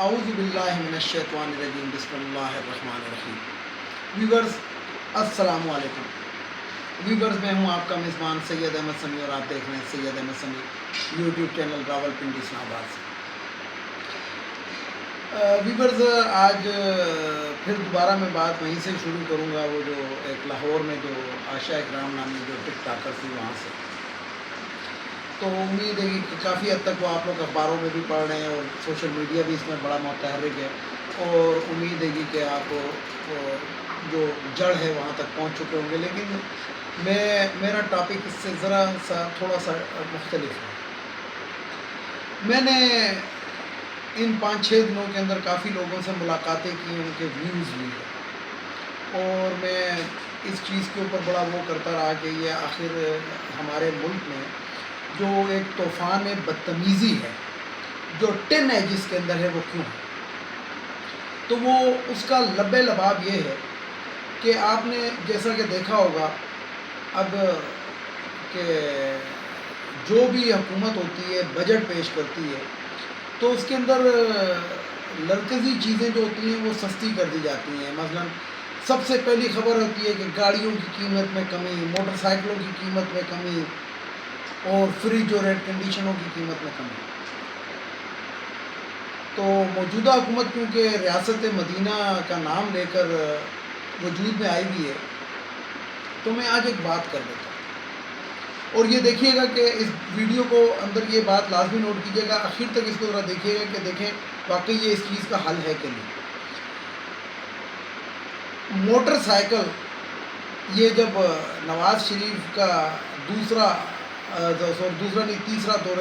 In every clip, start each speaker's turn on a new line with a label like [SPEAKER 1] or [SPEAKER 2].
[SPEAKER 1] اعوذ باللہ من الشیطان الرجیم بسم اللہ الرحمن الرحیم۔ ویورز السلام علیکم۔ ویورز میں ہوں آپ کا میزبان سید احمد سمیع اور آپ دیکھ رہے ہیں سید احمد سمیع یوٹیوب چینل راولپنڈی اسلام آباد سے۔ ویورز آج پھر دوبارہ میں بات وہیں سے شروع کروں گا، وہ جو ایک لاہور میں جو عائشہ اکرام نامی جو ٹک ٹاکر تھی وہاں سے۔ تو امید ہے کہ کافی حد تک وہ آپ لوگ اخباروں میں بھی پڑھ رہے ہیں اور سوشل میڈیا بھی اس میں بڑا متحرک ہے، اور امید ہے کہ آپ جو جڑ ہے وہاں تک پہنچ چکے ہوں گے، لیکن میرا ٹاپک اس سے ذرا سا تھوڑا سا مختلف ہے۔ میں نے ان 5-6 دنوں کے اندر کافی لوگوں سے ملاقاتیں کی، ان کے ویوز لیے، اور میں اس چیز کے اوپر بڑا وہ کرتا رہا کہ یہ آخر ہمارے ملک میں جو ایک طوفان بدتمیزی ہے جو ٹین ایجز کے اندر ہے وہ کیوں ہے۔ تو وہ اس کا لب لباب یہ ہے کہ آپ نے جیسا کہ دیکھا ہوگا اب کہ جو بھی حکومت ہوتی ہے بجٹ پیش کرتی ہے تو اس کے اندر مرکزی چیزیں جو ہوتی ہیں وہ سستی کر دی جاتی ہیں۔ مثلا سب سے پہلی خبر ہوتی ہے کہ گاڑیوں کی قیمت میں کمی، موٹر سائیکلوں کی قیمت میں کمی، اور فریج اور ایئر کنڈیشنوں کی قیمت میں کمی۔ تو موجودہ حکومت کیونکہ ریاست مدینہ کا نام لے کر وجود میں آئی بھی ہے، تو میں آج ایک بات کر دیتا ہوں، اور یہ دیکھیے گا کہ اس ویڈیو کو اندر یہ بات لازمی نوٹ کیجیے گا، آخر تک اس کو ذرا دیکھیے گا کہ دیکھیں واقعی یہ اس چیز کا حل ہے کہ نہیں۔ موٹر سائیکل یہ جب نواز شریف کا تیسرا دور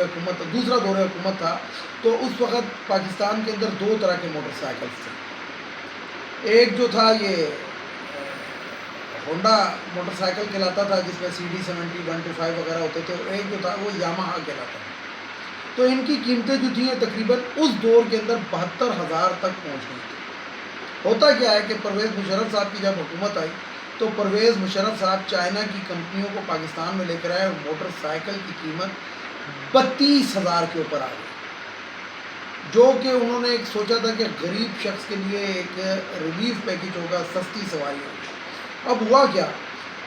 [SPEAKER 1] حکومت تھا تو اس وقت پاکستان کے اندر 2 طرح کے موٹر سائیکلز تھے۔ ایک جو تھا یہ ہونڈا موٹر سائیکل کہلاتا تھا جس میں CD70 125 وغیرہ ہوتے تھے، اور ایک جو تھا وہ یامہا کہلاتا تھا۔ تو ان کی قیمتیں جو تھیں تقریباً اس دور کے اندر 72,000 تک پہنچ گئی تھی۔ ہوتا کیا ہے کہ پرویز مشرف صاحب کی جب حکومت آئی تو پرویز مشرف صاحب چائنا کی کمپنیوں کو پاکستان میں لے کر آئے، اور موٹر سائیکل کی قیمت 32,000 کے اوپر آ گئی، جو کہ انہوں نے ایک سوچا تھا کہ غریب شخص کے لیے ایک ریلیف پیکج ہوگا، سستی سواری ہوگی۔ اب ہوا کیا،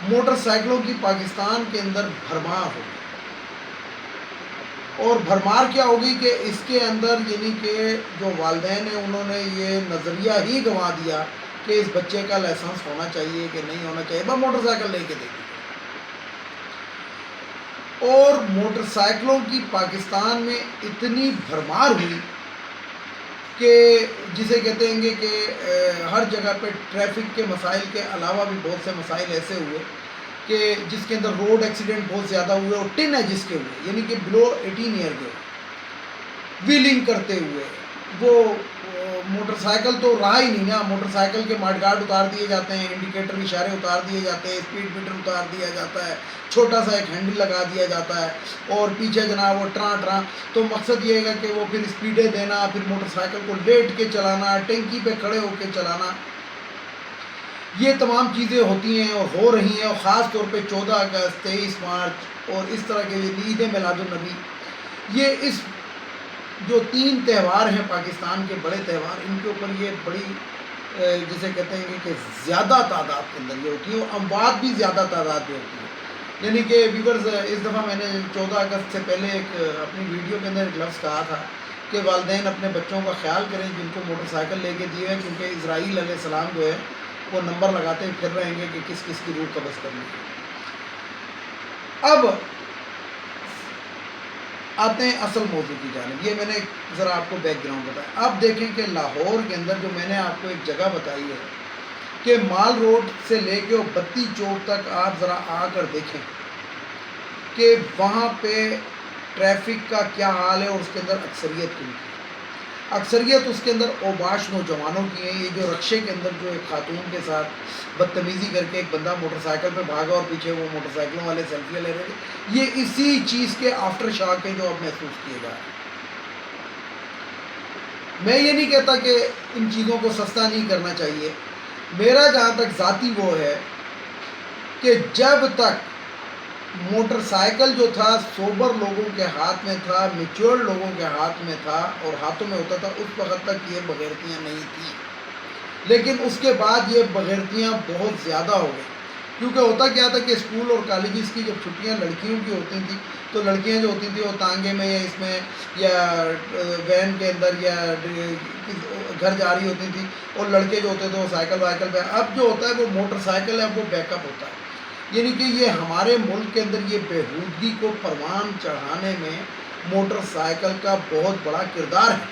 [SPEAKER 1] موٹر سائیکلوں کی پاکستان کے اندر بھرمار ہو گئی، اور بھرمار کیا ہوگی کہ اس کے اندر یعنی کہ جو والدین ہیں انہوں نے یہ نظریہ ہی گنوا دیا کہ اس بچے کا لائسنس ہونا چاہیے کہ نہیں ہونا چاہیے، بس موٹر سائیکل لے کے دیکھیں۔ اور موٹر سائیکلوں کی پاکستان میں اتنی بھرمار ہوئی کہ جسے کہتے ہیں کہ ہر جگہ پہ ٹریفک کے مسائل کے علاوہ بھی بہت سے مسائل ایسے ہوئے کہ جس کے اندر روڈ ایکسیڈنٹ بہت زیادہ ہوئے، اور 10 ایجز کے ہوئے، یعنی کہ بلو 18 ایئر کے، ویلنگ کرتے ہوئے۔ وہ موٹر سائیکل تو رہا ہی نہیں نا، موٹر سائیکل کے ماڈ گارڈ اتار دیے جاتے ہیں، انڈیکیٹر اشارے اتار دیے جاتے ہیں، اسپیڈ میٹر اتار دیا جاتا ہے، چھوٹا سا ایک ہینڈل لگا دیا جاتا ہے، اور پیچھے جناب وہ ٹراں تو مقصد یہ ہے کہ وہ پھر اسپیڈیں دینا، پھر موٹر سائیکل کو لیٹ کے چلانا، ٹینکی پہ کھڑے ہو کے چلانا، یہ تمام چیزیں ہوتی ہیں اور ہو رہی ہیں، اور خاص طور پہ 14 اگست 23 مارچ اور اس طرح کے عید میلاد النبی، یہ اس جو 3 تہوار ہیں پاکستان کے بڑے تہوار، ان کے اوپر یہ بڑی جسے کہتے ہیں کہ زیادہ تعداد کے اندر یہ ہوتی ہے، اور اموات بھی زیادہ تعداد میں ہوتی ہے۔ یعنی کہ ویورز اس دفعہ میں نے 14 اگست سے پہلے ایک اپنی ویڈیو کے اندر ایک لفظ کہا تھا کہ والدین اپنے بچوں کا خیال کریں جن کو موٹر سائیکل لے کے دیے ہیں، کیونکہ اسرائیل علیہ السلام جو ہے وہ نمبر لگاتے پھر رہیں گے کہ کس کس کی روح قبض کرنی ہے۔ اب آتے ہیں اصل موضوع کی جانب، یہ میں نے ذرا آپ کو بیک گراؤنڈ بتایا۔ اب دیکھیں کہ لاہور کے اندر جو میں نے آپ کو ایک جگہ بتائی ہے کہ مال روڈ سے لے کے اور بتی چوک تک آپ ذرا آ کر دیکھیں کہ وہاں پہ ٹریفک کا کیا حال ہے، اور اس کے اندر اکثریت کن کی ہے۔ اکثریت اس کے اندر اوباش نوجوانوں کی ہیں۔ یہ جو رکشے کے اندر جو ایک خاتون کے ساتھ بدتمیزی کر کے ایک بندہ موٹر سائیکل پہ بھاگا اور پیچھے وہ موٹر سائیکلوں والے سیلفیاں لے رہے تھے، یہ اسی چیز کے آفٹر شاک ہیں جو اب محسوس کیے جا رہے ہیں۔ میں یہ نہیں کہتا کہ ان چیزوں کو سستا نہیں کرنا چاہیے، میرا جہاں تک ذاتی وہ ہے کہ جب تک موٹر سائیکل جو تھا سوبر لوگوں کے ہاتھ میں تھا، میچور لوگوں کے ہاتھ میں تھا اور ہاتھوں میں ہوتا تھا، اس وقت تک یہ بغیرتیاں نہیں تھیں، لیکن اس کے بعد یہ بغیرتیاں بہت زیادہ ہو گئی، کیونکہ ہوتا کیا تھا کہ اسکول اور کالجز کی جب چھٹیاں لڑکیوں کی ہوتی تھیں تو لڑکیاں جو ہوتی تھیں وہ تانگے میں یا اس میں یا وین کے اندر یا گھر جا رہی ہوتی تھیں، اور لڑکے جو ہوتے تھے وہ سائیکل وائیکل پہ. اب جو ہوتا ہے وہ موٹر سائیکل ہے، وہ بیک اپ ہوتا ہے. یعنی کہ یہ ہمارے ملک کے اندر یہ بےہودگی کو پروان چڑھانے میں موٹر سائیکل کا بہت بڑا کردار ہے.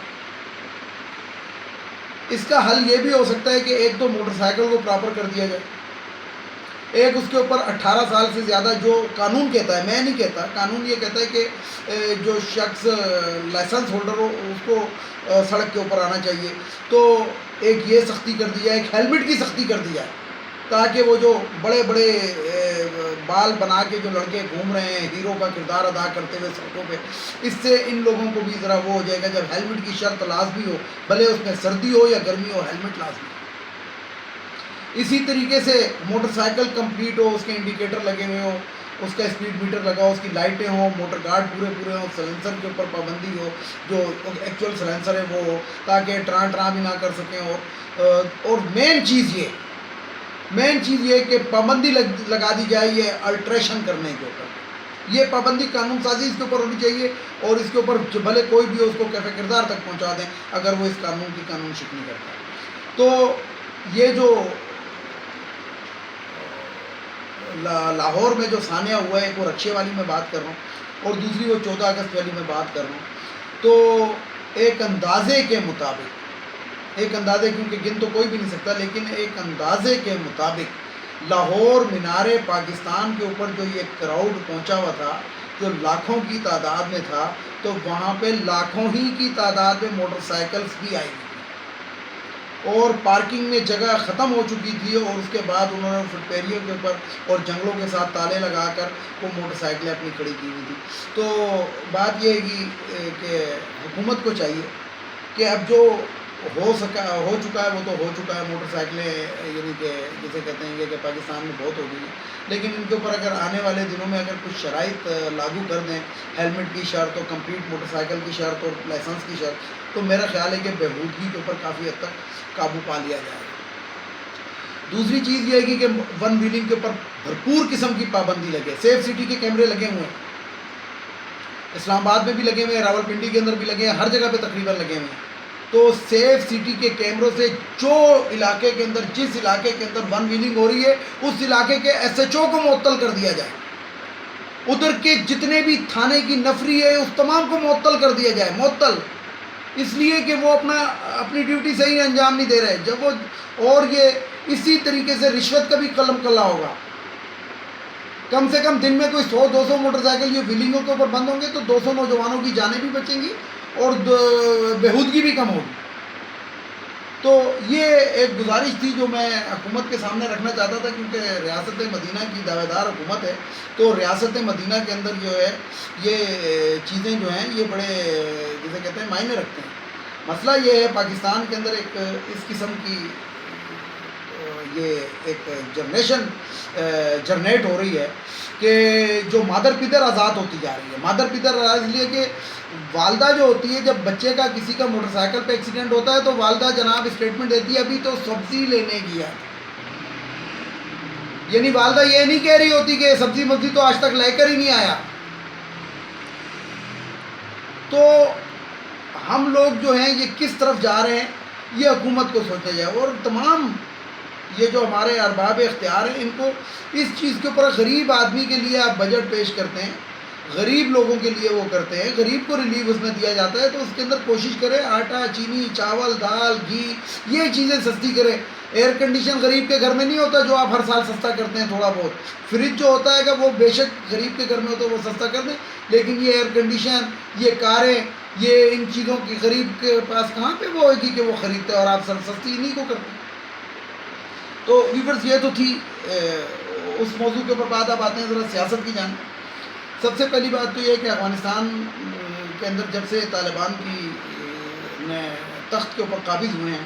[SPEAKER 1] اس کا حل یہ بھی ہو سکتا ہے کہ ایک تو موٹر سائیکل کو پراپر کر دیا جائے، ایک اس کے اوپر 18 سال سے زیادہ جو قانون کہتا ہے، میں نہیں کہتا، قانون یہ کہتا ہے کہ جو شخص لائسنس ہولڈر ہو اس کو سڑک کے اوپر آنا چاہیے. تو ایک یہ سختی کر دی جائے، ایک ہیلمٹ کی سختی کر دی جائے، تاکہ وہ جو بڑے بڑے بال بنا کے جو لڑکے گھوم رہے ہیں ہیرو کا کردار ادا کرتے ہوئے سڑکوں پہ، اس سے ان لوگوں کو بھی ذرا وہ ہو جائے گا. جب ہیلمٹ کی شرط لازمی ہو، بھلے اس میں سردی ہو یا گرمی ہو، ہیلمٹ لازمی ہو. اسی طریقے سے موٹر سائیکل کمپلیٹ ہو، اس کے انڈیکیٹر لگے ہوئے ہوں، اس کا اسپیڈ میٹر لگا ہو، اس کی لائٹیں ہوں، موٹر گارڈ پورے ہوں، سلنسر کے اوپر پابندی ہو، جو ایکچوئل سلنسر ہے وہ ہو، تاکہ ٹراں بھی نہ کر سکیں. اور مین چیز یہ کہ پابندی لگا دی جائے یہ الٹریشن کرنے کے اوپر. یہ پابندی قانون سازی اس کے اوپر ہونی چاہیے، اور اس کے اوپر بھلے کوئی بھی ہو اس کو کیفے کردار تک پہنچا دیں اگر وہ اس قانون کی قانون شکنی کرتا ہے. تو یہ جو لاہور میں جو سانحہ ہوا ہے، ایک وہ رکشے والی میں بات کر رہا ہوں اور دوسری وہ 14 اگست والی میں بات کر رہا ہوں. تو ایک اندازے کے مطابق، کیونکہ گن تو کوئی بھی نہیں سکتا، لیکن ایک اندازے کے مطابق لاہور مینار پاکستان کے اوپر جو یہ کراؤڈ پہنچا ہوا تھا، جو لاکھوں کی تعداد میں تھا، تو وہاں پہ لاکھوں ہی کی تعداد میں موٹر سائیکلز بھی آئی ہوئی تھی، اور پارکنگ میں جگہ ختم ہو چکی تھی، اور اس کے بعد انہوں نے فٹ پیریوں کے اوپر اور جنگلوں کے ساتھ تالے لگا کر وہ موٹر سائیکلیں اپنی کھڑی کی ہوئی تھی. تو بات یہ ہے کہ حکومت کو چاہیے کہ اب جو ہو چکا ہے وہ تو ہو چکا ہے. موٹر سائیکلیں یعنی کہ جسے کہتے ہیں کہ پاکستان میں بہت ہو گئی ہیں، لیکن ان کے اوپر اگر آنے والے دنوں میں اگر کچھ شرائط لاگو کر دیں، ہیلمٹ کی شرط اور کمپلیٹ موٹر سائیکل کی شرط اور لائسنس کی شرط، تو میرا خیال ہے کہ بےہودگی کے اوپر کافی حد تک قابو پا لیا جائے گا. دوسری چیز یہ ہے کہ ون ویلنگ کے اوپر بھرپور قسم کی پابندی لگے. سیف سٹی کے کیمرے لگے ہوئے ہیں، اسلام آباد میں بھی لگے ہوئے ہیں، راولپنڈی کے اندر بھی لگے ہیں، ہر جگہ پہ تقریباً لگے ہوئے ہیں. تو سیف سٹی کے کیمروں سے جو علاقے کے اندر، جس علاقے کے اندر ون ویلنگ ہو رہی ہے، اس علاقے کے ایس ایچ او کو معطل کر دیا جائے. ادھر کے جتنے بھی تھانے کی نفری ہے اس تمام کو معطل کر دیا جائے. معطل اس لیے کہ وہ اپنی ڈیوٹی صحیح انجام نہیں دے رہے. جب وہ اور یہ اسی طریقے سے رشوت کا بھی قلم کلا ہوگا. کم سے کم دن میں کوئی 100-200 موٹر سائیکل یہ ویلنگوں کے اوپر بند ہوں گے تو 200 نوجوانوں کی جانیں بھی بچیں گی اور بےہودگی بھی کم ہوگی. تو یہ ایک گزارش تھی جو میں حکومت کے سامنے رکھنا چاہتا تھا، کیونکہ ریاست مدینہ کی دعوے دار حکومت ہے، تو ریاست مدینہ کے اندر جو ہے یہ چیزیں جو ہیں یہ بڑے جسے کہتے ہیں معنی رکھتے ہیں. مسئلہ یہ ہے پاکستان کے اندر ایک اس قسم کی یہ ایک جنریشن جنریٹ ہو رہی ہے کہ جو مادر پدر آزاد ہوتی جا رہی ہے. مادر پدر آزاد اس لیے کہ والدہ جو ہوتی ہے، جب بچے کا کسی کا موٹر سائیکل پہ ایکسیڈنٹ ہوتا ہے تو والدہ جناب اسٹیٹمنٹ دیتی ہے ابھی تو سبزی لینے گیا. یعنی والدہ یہ نہیں کہہ رہی ہوتی کہ سبزی تو آج تک لے کر ہی نہیں آیا. تو ہم لوگ جو ہیں یہ کس طرف جا رہے ہیں یہ حکومت کو سوچا جائے، اور تمام یہ جو ہمارے ارباب اختیار ہیں ان کو اس چیز کے اوپر، غریب آدمی کے لیے آپ بجٹ پیش کرتے ہیں، غریب لوگوں کے لیے وہ کرتے ہیں، غریب کو ریلیف اس میں دیا جاتا ہے، تو اس کے اندر کوشش کریں آٹا، چینی، چاول، دال، گھی، یہ چیزیں سستی کریں. ایئر کنڈیشن غریب کے گھر میں نہیں ہوتا جو آپ ہر سال سستا کرتے ہیں تھوڑا بہت. فریج جو ہوتا ہے کہ وہ بے شک غریب کے گھر میں ہوتا ہے وہ سستا کر دیں، لیکن یہ ایئر کنڈیشن، یہ کاریں، یہ ان چیزوں کی غریب کے پاس کہاں پہ وہ ہوگی کہ وہ خریدتے اور آپ سستی انہیں کو کرتے ہیں. تو ویورز یہ تو تھی اس موضوع کے اوپر بات. اب آتے ہیں ذرا سیاست کی جانب. سب سے پہلی بات تو یہ کہ افغانستان کے اندر جب سے طالبان کی نے تخت کے اوپر قابض ہوئے ہیں،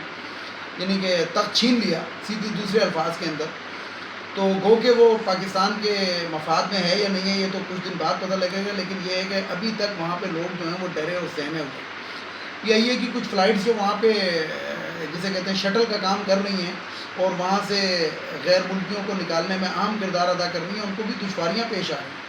[SPEAKER 1] یعنی کہ تخت چھین لیا سیدھی دوسرے الفاظ کے اندر، تو گو کہ وہ پاکستان کے مفاد میں ہے یا نہیں ہے یہ تو کچھ دن بعد پتہ لگے گا، لیکن یہ ہے کہ ابھی تک وہاں پہ لوگ جو ہیں وہ ڈرے اور سہمے ہوئے. یہی ہے کہ کچھ فلائٹس جو وہاں پہ جسے کہتے ہیں شٹل کا کام کر رہی ہیں اور وہاں سے غیر ملکیوں کو نکالنے میں اہم کردار ادا کر رہی ہیں، ان کو بھی دشواریاں پیش آ رہی ہیں.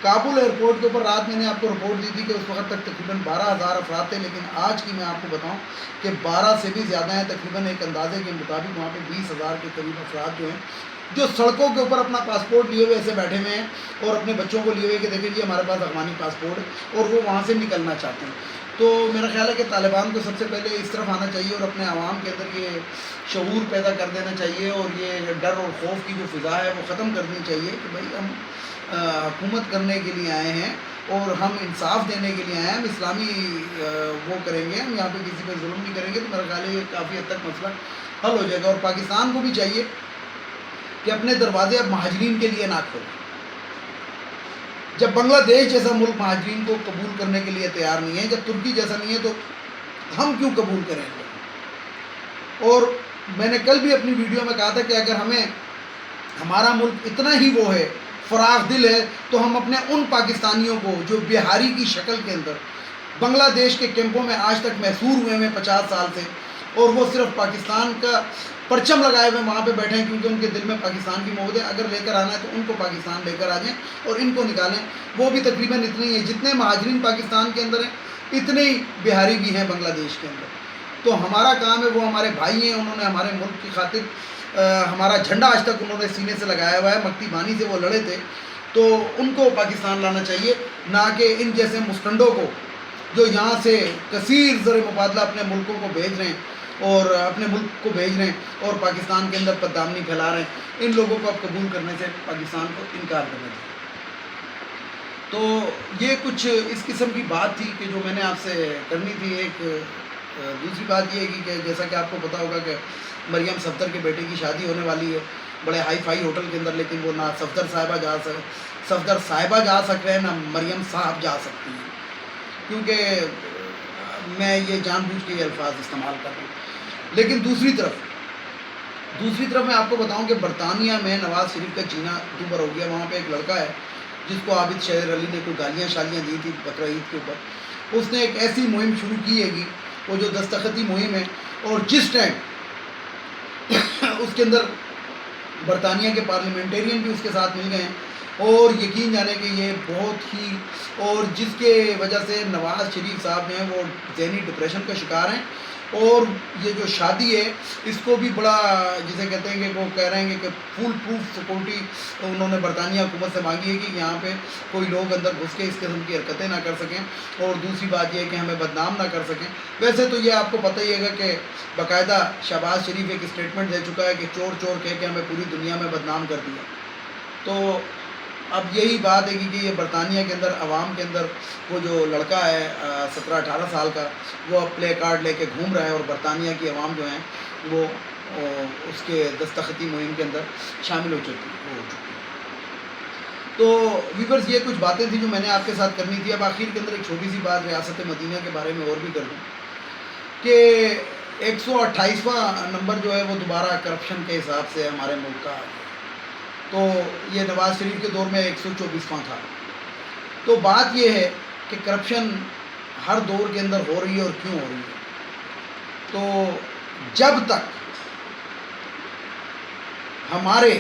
[SPEAKER 1] کابل ایئرپورٹ کے اوپر رات میں نے آپ کو رپورٹ دی تھی کہ اس وقت تک تقریباً 12,000 افراد تھے، لیکن آج کی میں آپ کو بتاؤں کہ 12 سے بھی زیادہ ہیں. تقریباً ایک اندازے کے مطابق وہاں پہ 20,000 کے قریب افراد جو ہیں جو سڑکوں کے اوپر اپنا پاسپورٹ لیے ہوئے ایسے بیٹھے ہوئے ہیں اور اپنے بچوں کو لیے ہوئے کہ دیکھیں جی ہمارے پاس افغانی پاسپورٹ ہے، اور وہ وہاں سے نکلنا چاہتے ہیں. تو میرا خیال ہے کہ طالبان کو سب سے پہلے اس طرف آنا چاہیے اور اپنے عوام کے اندر یہ شعور پیدا کر دینا چاہیے اور یہ ڈر اور خوف کی جو فضا ہے وہ ختم کرنی چاہیے کہ بھائی ہم حکومت کرنے کے لیے آئے ہیں اور ہم انصاف دینے کے لیے آئے ہیں، ہم اسلامی وہ کریں گے، ہم یہاں پہ کسی پہ ظلم نہیں کریں گے. تو میرا خیال ہے یہ کافی حد تک مسئلہ حل ہو جائے گا. اور پاکستان کو بھی چاہیے کہ اپنے دروازے اب مہاجرین کے لیے نہ کھولیں. جب بنگلہ دیش جیسا ملک مہاجرین کو قبول کرنے کے لیے تیار نہیں ہے، جب ترکی جیسا نہیں ہے، تو ہم کیوں قبول کریں گے؟ اور میں نے کل بھی اپنی ویڈیو میں کہا تھا کہ اگر ہمارا ملک اتنا ہی وہ ہے، فراخ دل ہے، تو ہم اپنے ان پاکستانیوں کو جو بہاری کی شکل کے اندر بنگلہ دیش کے کیمپوں میں آج تک محصور ہوئے ہیں 50 سال سے، اور وہ صرف پاکستان کا پرچم لگائے ہوئے وہاں پہ بیٹھے ہیں کیونکہ ان کے دل میں پاکستان کی محبت ہے، اگر لے کر آنا ہے تو ان کو پاکستان لے کر آ جائیں اور ان کو نکالیں. وہ بھی تقریباً اتنے ہی ہیں جتنے مہاجرین پاکستان کے اندر ہیں، اتنے ہی بہاری بھی ہیں بنگلہ دیش کے اندر. تو ہمارا کام ہے، وہ ہمارے بھائی ہیں، انہوں نے ہمارے ملک کی خاطر ہمارا جھنڈا آج تک انہوں نے سینے سے لگایا ہوا ہے، مکتی بانی سے وہ لڑے تھے. تو ان کو پاکستان لانا چاہیے، نہ کہ ان جیسے مستنڈوں کو جو یہاں سے کثیر زر مبادلہ اپنے ملکوں کو بھیج رہے ہیں اور اپنے ملک کو بھیج رہے ہیں اور پاکستان کے اندر بدنامی پھیلا رہے ہیں. ان لوگوں کو اب قبول کرنے سے پاکستان کو انکار کرنا چاہیے. تو یہ کچھ اس قسم کی بات تھی کہ جو میں نے آپ سے کرنی تھی. ایک دوسری بات یہ ہے کہ جیسا کہ آپ کو پتا ہوگا کہ مریم صفدر کے بیٹے کی شادی ہونے والی ہے بڑے ہائی فائی ہوٹل کے اندر، لیکن وہ نہ صفدر صاحبہ جا سک رہے ہیں، نہ مریم صاحب جا سکتی ہیں، کیونکہ میں یہ جان بوجھ کے یہ الفاظ استعمال کر رہا ہوں. لیکن دوسری طرف میں آپ کو بتاؤں کہ برطانیہ میں نواز شریف کا جینا دوبر ہو گیا. وہاں پہ ایک لڑکا ہے جس کو عابد شہر علی نے کوئی گالیاں شالیاں دی تھی بقرعید کے اوپر. اس نے ایک ایسی مہم شروع کی ہے گی، وہ جو دستخطی مہم ہے، اور جس ٹائم اس کے اندر برطانیہ کے پارلیمنٹیرین بھی اس کے ساتھ مل گئے ہیں، اور یقین جانے کہ یہ بہت ہی، اور جس کے وجہ سے نواز شریف صاحب جو ہیں وہ ذہنی ڈپریشن کا شکار ہیں. اور یہ جو شادی ہے اس کو بھی بڑا جسے کہتے ہیں کہ وہ کہہ رہے ہیں کہ فول پروف سیکورٹی انہوں نے برطانیہ حکومت سے مانگی ہے کہ یہاں پہ کوئی لوگ اندر گھس کے اس قسم کی حرکتیں نہ کر سکیں، اور دوسری بات یہ ہے کہ ہمیں بدنام نہ کر سکیں. ویسے تو یہ آپ کو پتہ ہی ہے کہ باقاعدہ شہباز شریف ایک اسٹیٹمنٹ دے چکا ہے کہ چور چور کہہ کے ہمیں پوری دنیا میں بدنام کر دیا. تو اب یہی بات ہے کہ یہ برطانیہ کے اندر عوام کے اندر وہ جو لڑکا ہے 17-18 سال کا، وہ پلے کارڈ لے کے گھوم رہا ہے، اور برطانیہ کی عوام جو ہیں وہ اس کے دستخطی مہم کے اندر شامل ہو چکی ہے. تو ویورز یہ کچھ باتیں تھیں جو میں نے آپ کے ساتھ کرنی تھی. اب آخر کے اندر ایک چھوٹی سی بات ریاست مدینہ کے بارے میں اور بھی کر دوں کہ 128واں نمبر جو ہے وہ دوبارہ کرپشن کے حساب سے ہمارے ملک کا، تو یہ نواز شریف کے دور میں 124واں تھا. تو بات یہ ہے کہ کرپشن ہر دور کے اندر ہو رہی ہے، اور کیوں ہو رہی ہے. تو جب تک ہمارے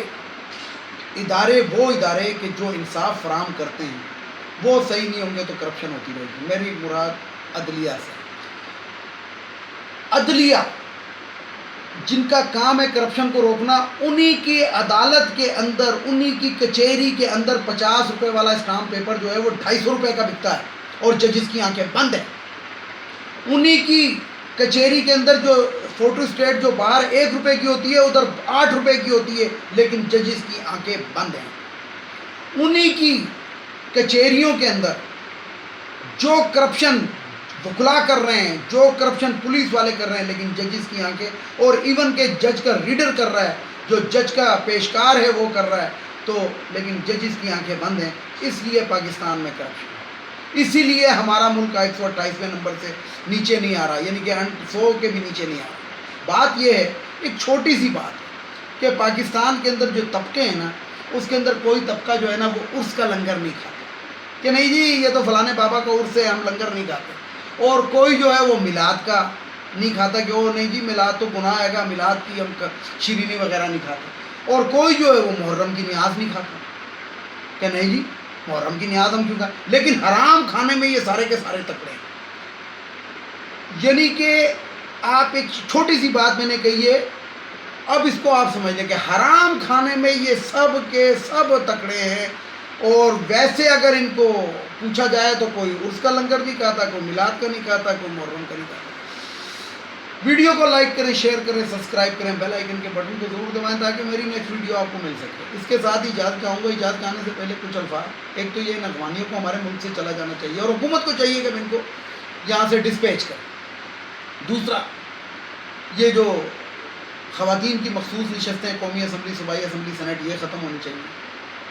[SPEAKER 1] وہ ادارے کہ جو انصاف فراہم کرتے ہیں وہ صحیح نہیں ہوں گے تو کرپشن ہوتی رہے گی. میری مراد عدلیہ سے، عدلیہ جن کا کام ہے کرپشن کو روکنا، انہی کی عدالت کے اندر، انہی کی کچہری کے اندر 50 روپے والا اسٹامپ پیپر جو ہے وہ 250 روپے کا بکتا ہے اور ججز کی آنکھیں بند ہیں. انہی کی کچہری کے اندر جو فوٹو اسٹیٹ جو باہر 1 روپے کی ہوتی ہے ادھر 8 روپے کی ہوتی ہے، لیکن ججز کی آنکھیں بند ہیں. انہی کی کچہریوں کے اندر جو کرپشن وکلا کر رہے ہیں، جو کرپشن پولیس والے کر رہے ہیں، لیکن ججز کی آنکھیں، اور ایون کہ جج کا ریڈر کر رہا ہے، جو جج کا پیشکار ہے وہ کر رہا ہے، تو لیکن ججز کی آنکھیں بند ہیں. اس لیے پاکستان میں کرپشن، اسی لیے ہمارا ملک 128ویں نمبر سے نیچے نہیں آ رہا، یعنی کہ 100 کے بھی نیچے نہیں آ رہا. بات یہ ہے، ایک چھوٹی سی بات ہے کہ پاکستان کے اندر جو طبقے ہیں نا، اس کے اندر کوئی طبقہ جو ہے نا وہ عرس کا لنگر نہیں کھاتا کہ نہیں جی یہ تو فلانے بابا کا عرس ہے ہم لنگر نہیں کھاتے، اور کوئی جو ہے وہ میلاد کا نہیں کھاتا کہ وہ نہیں جی میلاد تو گناہ ہے گا، میلاد کی ہم شیرینی وغیرہ نہیں کھاتے، اور کوئی جو ہے وہ محرم کی نیاز نہیں کھاتا کہ نہیں جی محرم کی نیاز ہم کیوں کھائیں، لیکن حرام کھانے میں یہ سارے کے سارے تکڑے ہیں۔ یعنی کہ آپ ایک چھوٹی سی بات میں نے کہی ہے، اب اس کو آپ سمجھ لیں کہ حرام کھانے میں یہ سب کے سب تکڑے ہیں، اور ویسے اگر ان کو پوچھا جائے تو کوئی عرس کا لنگر نہیں کھاتا، کوئی میلاد کا نہیں کھاتا، کوئی محرم کا نہیں کھاتا۔ ویڈیو کو لائک کریں، شیئر کریں، سبسکرائب کریں، بیل آئیکن کے بٹن کو ضرور دبائیں تاکہ میری نیکسٹ ویڈیو آپ کو مل سکے۔ اس کے ساتھ ہی اجازت چاہوں گا، اجازت چاہنے سے پہلے کچھ الفاظ، ایک تو یہ افغانیوں کو ہمارے ملک سے چلا جانا چاہیے اور حکومت کو چاہیے کہ ان کو یہاں سے ڈسپیچ کریں۔ دوسرا، یہ جو خواتین کی مخصوص نشستیں قومی اسمبلی، صوبائی اسمبلی، سینٹ، یہ ختم ہونی چاہیے۔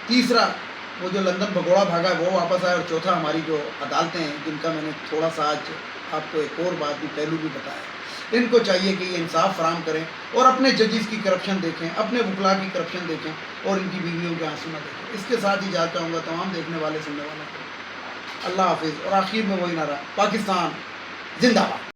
[SPEAKER 1] تیسرا، وہ جو لندن بھگوڑا بھاگا ہے وہ واپس آئے، اور چوتھا ہماری جو عدالتیں ہیں جن کا میں نے تھوڑا سا آج آپ کو ایک اور بات بھی پہلو بھی بتایا، ان کو چاہیے کہ یہ انصاف فراہم کریں اور اپنے ججز کی کرپشن دیکھیں، اپنے وکلاء کی کرپشن دیکھیں، اور ان کی بیویوں کے آنسو نہ دیکھیں۔ اس کے ساتھ ہی جاتا ہوں گا تمام دیکھنے والے سننے والوں کو اللہ حافظ، اور آخر میں وہی نعرہ، پاکستان زندہ باد۔